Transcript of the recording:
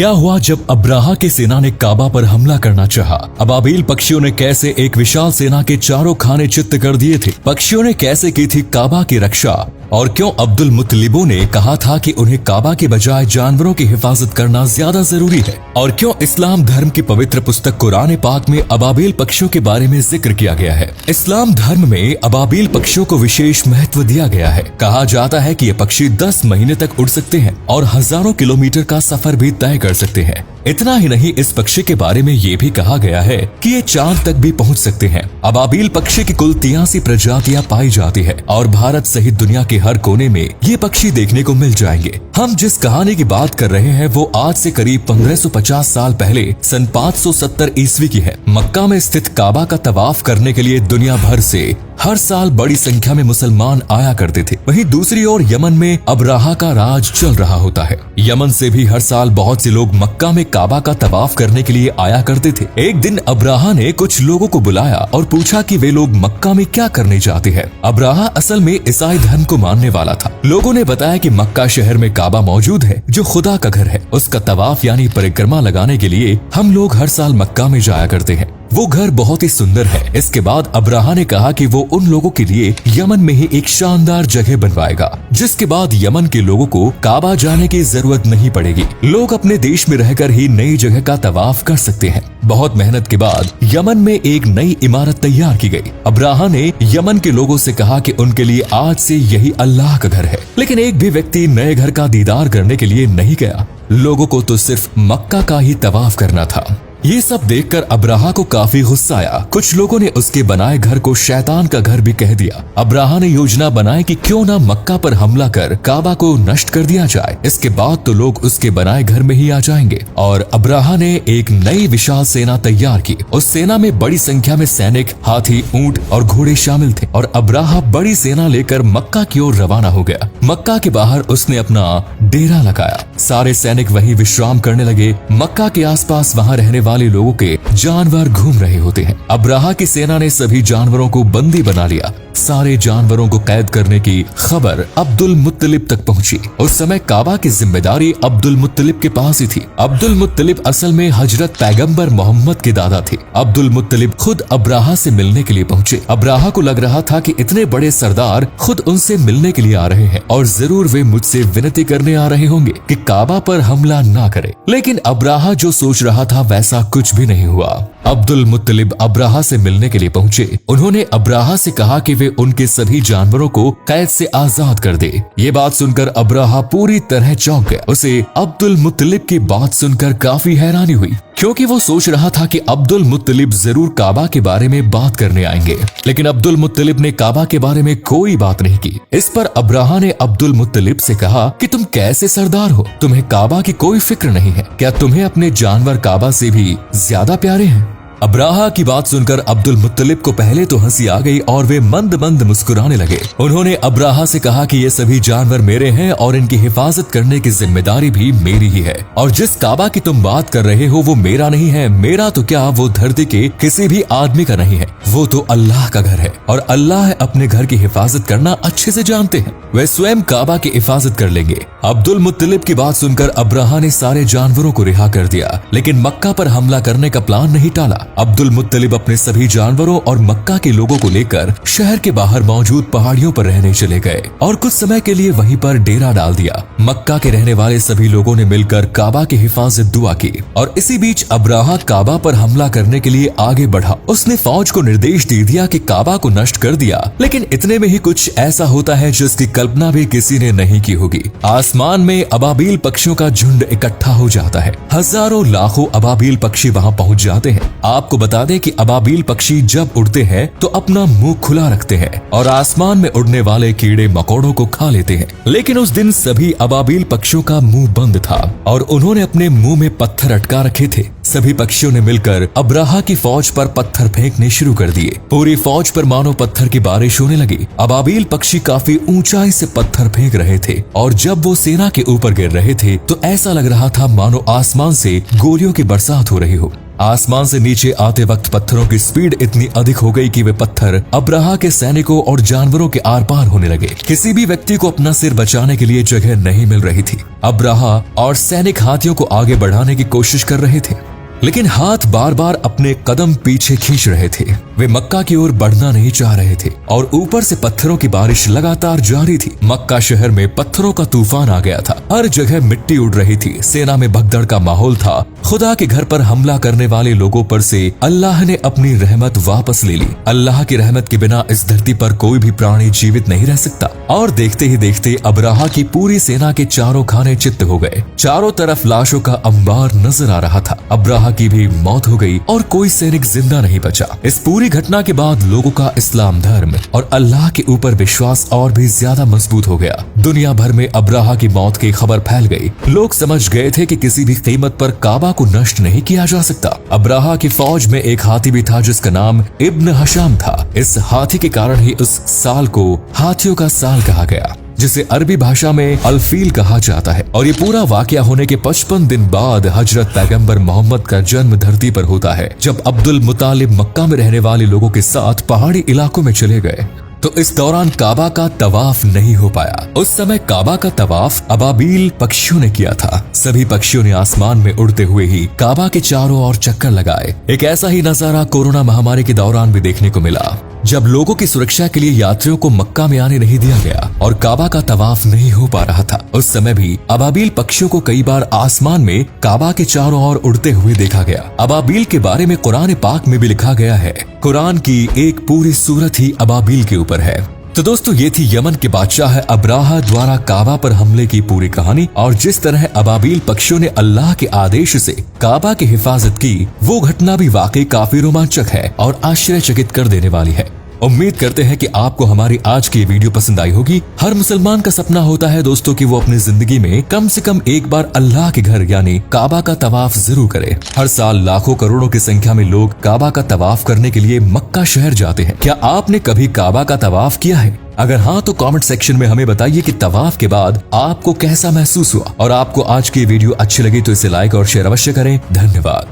क्या हुआ जब अब्राहा की सेना ने काबा पर हमला करना चाहा? अबाबील पक्षियों ने कैसे एक विशाल सेना के चारों खाने चित्त कर दिए थे? पक्षियों ने कैसे की थी काबा की रक्षा? और क्यों अब्दुल मुत्तलिबों ने कहा था कि उन्हें काबा के बजाय जानवरों की हिफाजत करना ज्यादा जरूरी है? और क्यों इस्लाम धर्म की पवित्र पुस्तक कुरान पाक में अबाबील पक्षियों के बारे में जिक्र किया गया है? इस्लाम धर्म में अबाबील पक्षियों को विशेष महत्व दिया गया है। कहा जाता है कि ये पक्षी 10 महीने तक उड़ सकते हैं और हजारों किलोमीटर का सफर भी तय कर सकते हैं। इतना ही नहीं, इस पक्षी के बारे में ये भी कहा गया है कि ये चांद तक भी पहुंच सकते हैं। अबाबील पक्षी की कुल 83 प्रजातियां पाई जाती है और भारत सहित दुनिया के हर कोने में ये पक्षी देखने को मिल जाएंगे। हम जिस कहानी की बात कर रहे हैं वो आज से करीब 1550 साल पहले सन 570 ईस्वी की है। मक्का में स्थित काबा का तवाफ करने के लिए दुनिया भर से हर साल बड़ी संख्या में मुसलमान आया करते थे। वहीं दूसरी ओर यमन में अब्राहा का राज चल रहा होता है। यमन से भी हर साल बहुत से लोग मक्का में काबा का तवाफ करने के लिए आया करते थे। एक दिन अब्राहा ने कुछ लोगों को बुलाया और पूछा कि वे लोग मक्का में क्या करने जाते हैं। अब्राहा असल में ईसाई धर्म को मानने वाला था। लोगों ने बताया कि मक्का शहर में काबा मौजूद है जो खुदा का घर है। उसका तवाफ यानी परिक्रमा लगाने के लिए हम लोग हर साल मक्का में जाया करते हैं। वो घर बहुत ही सुंदर है। इसके बाद अब्राहा ने कहा कि वो उन लोगों के लिए यमन में ही एक शानदार जगह बनवाएगा, जिसके बाद यमन के लोगों को काबा जाने की जरूरत नहीं पड़ेगी। लोग अपने देश में रहकर ही नई जगह का तवाफ कर सकते हैं। बहुत मेहनत के बाद यमन में एक नई इमारत तैयार की गई। अब्राहा ने यमन के लोगों से कहा कि उनके लिए आज से यही अल्लाह का घर है। लेकिन एक भी व्यक्ति नए घर का दीदार करने के लिए नहीं गया। लोगों को तो सिर्फ मक्का का ही तवाफ करना था। ये सब देखकर अब्राहा को काफी गुस्सा आया। कुछ लोगों ने उसके बनाए घर को शैतान का घर भी कह दिया। अब्राहा ने योजना बनाई कि क्यों ना मक्का पर हमला कर काबा को नष्ट कर दिया जाए। इसके बाद तो लोग उसके बनाए घर में ही आ जाएंगे। और अब्राहा ने एक नई विशाल सेना तैयार की। उस सेना में बड़ी संख्या में सैनिक, हाथी, ऊंट और घोड़े शामिल थे। और अब्राहा बड़ी सेना लेकर मक्का की ओर रवाना हो गया। मक्का के बाहर उसने अपना डेरा लगाया। सारे सैनिक वहीं विश्राम करने लगे। मक्का के आसपास वहां रहने वाले लोगों के जानवर घूम रहे होते हैं। अब्राहा की सेना ने सभी जानवरों को बंदी बना लिया। सारे जानवरों को कैद करने की खबर अब्दुल मुत्तलिब तक पहुंची। उस समय काबा की जिम्मेदारी अब्दुल मुत्तलिब के पास ही थी। अब्दुल मुत्तलिब असल में हजरत पैगंबर मोहम्मद के दादा थे। अब्दुल मुत्तलिब खुद अब्राहा से मिलने के लिए पहुंचे। अब्राहा को लग रहा था कि इतने बड़े सरदार खुद उनसे मिलने के लिए आ रहे हैं और जरूर वे मुझसे विनती करने आ रहे होंगे कि काबा पर हमला ना करे। लेकिन अब्राहा जो सोच रहा था वैसा कुछ भी नहीं हुआ। अब्दुल मुत्तलिब अब्राहा से मिलने के लिए पहुंचे। उन्होंने अब्राहा से कहा कि वे उनके सभी जानवरों को कैद से आजाद कर दे। ये बात सुनकर अब्राहा पूरी तरह चौंक गया। उसे अब्दुल मुत्तलिब की बात सुनकर काफी हैरानी हुई, क्योंकि वो सोच रहा था कि अब्दुल मुत्तलिब जरूर काबा के बारे में बात करने आएंगे। लेकिन अब्दुल मुत्तलिब ने काबा के बारे में कोई बात नहीं की। इस पर अब्राहा ने अब्दुल मुत्तलिब से कहा कि तुम कैसे सरदार हो? तुम्हें काबा की कोई फिक्र नहीं है क्या? तुम्हें अपने जानवर काबा से भी ज्यादा प्यारे हैं? अब्राहा की बात सुनकर अब्दुल मुत्तलिब को पहले तो हंसी आ गई और वे मंद मंद मुस्कुराने लगे। उन्होंने अब्राहा से कहा कि ये सभी जानवर मेरे हैं और इनकी हिफाजत करने की जिम्मेदारी भी मेरी ही है। और जिस काबा की तुम बात कर रहे हो वो मेरा नहीं है। मेरा तो क्या, वो धरती के किसी भी आदमी का नहीं है। वो तो अल्लाह का घर है और अल्लाह अपने घर की हिफाजत करना अच्छे से जानते हैं। वे स्वयं काबा की हिफाजत कर लेंगे। अब्दुल मुत्तलिब की बात सुनकर अब्राहा ने सारे जानवरों को रिहा कर दिया, लेकिन मक्का पर हमला करने का प्लान नहीं टाला। अब्दुल मुत्तलिब अपने सभी जानवरों और मक्का के लोगों को लेकर शहर के बाहर मौजूद पहाड़ियों पर रहने चले गए और कुछ समय के लिए वहीं पर डेरा डाल दिया। मक्का के रहने वाले सभी लोगों ने मिलकर काबा की हिफाजत दुआ की। और इसी बीच अब्राहा काबा पर हमला करने के लिए आगे बढ़ा। उसने फौज को निर्देश दे दिया कि काबा को नष्ट कर दिया। लेकिन इतने में ही कुछ ऐसा होता है जिसकी कल्पना भी किसी ने नहीं की होगी। आसमान में अबाबील पक्षियों का झुंड इकट्ठा हो जाता है। हजारों लाखों अबाबील पक्षी वहां पहुंच जाते हैं। आपको बता दें कि अबाबील पक्षी जब उड़ते हैं तो अपना मुंह खुला रखते हैं और आसमान में उड़ने वाले कीड़े मकोड़ों को खा लेते हैं। लेकिन उस दिन सभी अबाबील पक्षियों का मुंह बंद था और उन्होंने अपने मुंह में पत्थर अटका रखे थे। सभी पक्षियों ने मिलकर अब्राहा की फौज पर पत्थर फेंकने शुरू कर दिए। पूरी फौज पर मानो पत्थर की बारिश होने लगी। अबाबील पक्षी काफी ऊंचाई से पत्थर फेंक रहे थे और जब वो सेना के ऊपर गिर रहे थे तो ऐसा लग रहा था मानो आसमान से गोलियों की बरसात हो रही हो। आसमान से नीचे आते वक्त पत्थरों की स्पीड इतनी अधिक हो गई कि वे पत्थर अब्राहा के सैनिकों और जानवरों के आर पार होने लगे। किसी भी व्यक्ति को अपना सिर बचाने के लिए जगह नहीं मिल रही थी। अब्राहा और सैनिक हाथियों को आगे बढ़ाने की कोशिश कर रहे थे, लेकिन हाथ बार बार अपने कदम पीछे खींच रहे थे। वे मक्का की ओर बढ़ना नहीं चाह रहे थे और ऊपर से पत्थरों की बारिश लगातार जारी थी। मक्का शहर में पत्थरों का तूफान आ गया था। हर जगह मिट्टी उड़ रही थी। सेना में भगदड़ का माहौल था। खुदा के घर पर हमला करने वाले लोगों पर से अल्लाह ने अपनी रहमत वापस ले ली। अल्लाह की रहमत के बिना इस धरती पर कोई भी प्राणी जीवित नहीं रह सकता। और देखते ही देखते अब्राहा की पूरी सेना के चारों खाने चित्त हो गए। चारों तरफ लाशों का अंबार नजर आ रहा था। अब्राहा की भी मौत हो गई और कोई सैनिक जिंदा नहीं बचा। इस पूरी घटना के बाद लोगों का इस्लाम धर्म और अल्लाह के ऊपर विश्वास और भी ज्यादा मजबूत हो गया। दुनिया भर में अब्राहा की मौत की खबर फैल गई। लोग समझ गए थे कि किसी भी कीमत पर काबा को नष्ट नहीं किया जा सकता। अब्राहा की फौज में एक हाथी भी था जिसका नाम इब्न हशाम था। इस हाथी के कारण ही उस साल को हाथियों का साल कहा गया, जिसे अरबी भाषा में अल-फील कहा जाता है। और ये पूरा वाकया होने के 55 दिन बाद हजरत पैगंबर मोहम्मद का जन्म धरती पर होता है, जब अब्दुल मुतालिब मक्का में रहने वाले लोगों के साथ पहाड़ी इलाकों में चले गए। तो इस दौरान काबा का तवाफ नहीं हो पाया। उस समय काबा का तवाफ अबाबील पक्षियों ने किया था। सभी पक्षियों ने आसमान में उड़ते हुए ही काबा के चारों ओर चक्कर लगाए। एक ऐसा ही नजारा कोरोना महामारी के दौरान भी देखने को मिला, जब लोगों की सुरक्षा के लिए यात्रियों को मक्का में आने नहीं दिया गया और काबा का तवाफ नहीं हो पा रहा था। उस समय भी अबाबील पक्षियों को कई बार आसमान में काबा के चारों ओर उड़ते हुए देखा गया। अबाबील के बारे में कुरान पाक में भी लिखा गया है। कुरान की एक पूरी सूरत ही अबाबील के ऊपर है। तो दोस्तों, ये थी यमन के बादशाह अब्राहा द्वारा काबा पर हमले की पूरी कहानी। और जिस तरह अबाबील पक्षियों ने अल्लाह के आदेश से काबा की हिफाजत की, वो घटना भी वाकई काफी रोमांचक है और आश्चर्यचकित कर देने वाली है। उम्मीद करते हैं कि आपको हमारी आज की वीडियो पसंद आई होगी। हर मुसलमान का सपना होता है दोस्तों कि वो अपनी जिंदगी में कम से कम एक बार अल्लाह के घर यानी काबा का तवाफ जरूर करे। हर साल लाखों करोड़ों की संख्या में लोग काबा का तवाफ करने के लिए मक्का शहर जाते हैं। क्या आपने कभी काबा का तवाफ किया है? अगर हाँ, तो कमेंट सेक्शन में हमें बताइए कि तवाफ के बाद आपको कैसा महसूस हुआ। और आपको आज की वीडियो अच्छी लगी तो इसे लाइक और शेयर अवश्य करें। धन्यवाद।